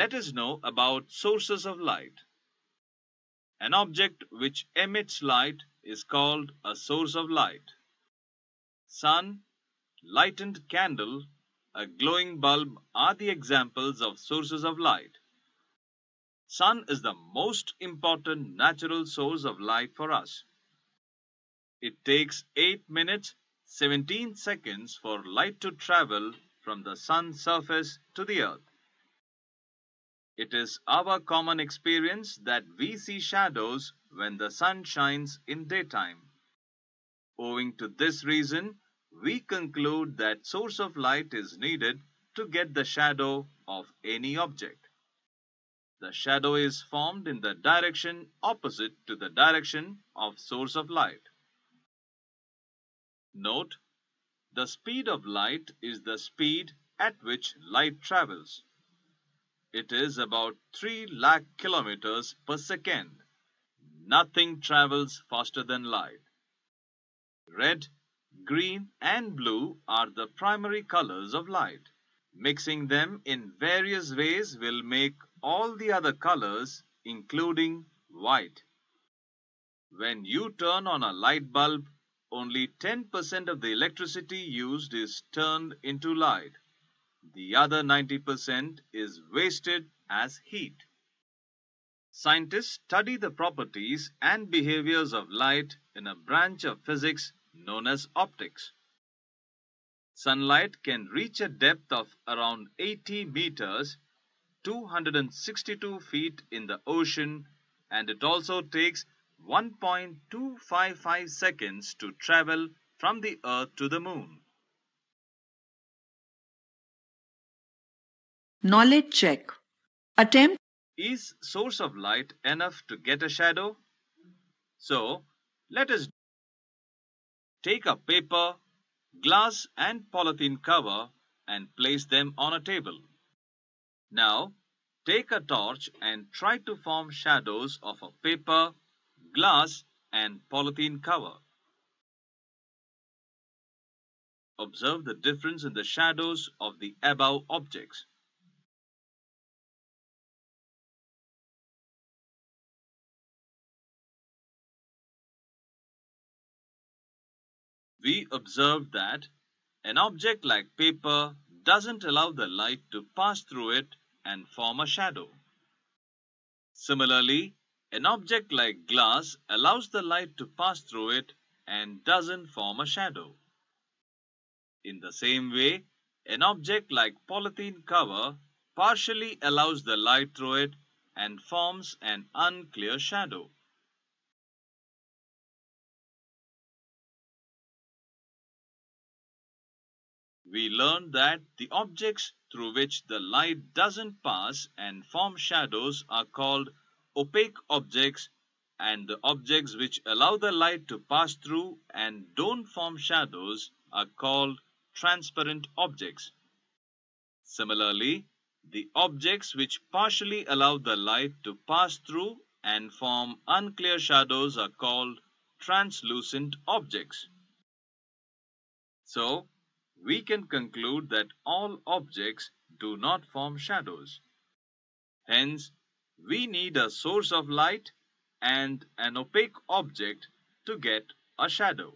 let us know about sources of light. An object which emits light is called a source of light. Sun, lighted candle, a glowing bulb are the examples of sources of light. Sun is the most important natural source of light for us. It takes 8 minutes 17 seconds for light to travel from the sun's surface to the earth. It is our common experience that we see shadows when the sun shines in daytime. Owing to this reason, we conclude that source of light is needed to get the shadow of any object. The shadow is formed in the direction opposite to the direction of source of light. Note, the speed of light is the speed at which light travels. It is about 3 lakh kilometers per second. Nothing travels faster than light. Red, green, and blue are the primary colors of light. Mixing them in various ways will make all the other colors, including white. When you turn on a light bulb, only 10% of the electricity used is turned into light. The other 90% is wasted as heat. Scientists study the properties and behaviors of light in a branch of physics known as optics. Sunlight can reach a depth of around 80 meters, 262 feet in the ocean, and it also takes 1.255 seconds to travel from the Earth to the Moon. Knowledge check. Attempt. Is source of light enough to get a shadow? So, let us take a paper, glass and polythene cover and place them on a table. Now, take a torch and try to form shadows of a paper, glass and polythene cover. Observe the difference in the shadows of the above objects. We observed that an object like paper doesn't allow the light to pass through it and form a shadow. Similarly, an object like glass allows the light to pass through it and doesn't form a shadow. In the same way, an object like polythene cover partially allows the light through it and forms an unclear shadow. We learned that the objects through which the light doesn't pass and form shadows are called opaque objects, and the objects which allow the light to pass through and don't form shadows are called transparent objects. Similarly, the objects which partially allow the light to pass through and form unclear shadows are called translucent objects. So, we can conclude that all objects do not form shadows. Hence, we need a source of light and an opaque object to get a shadow.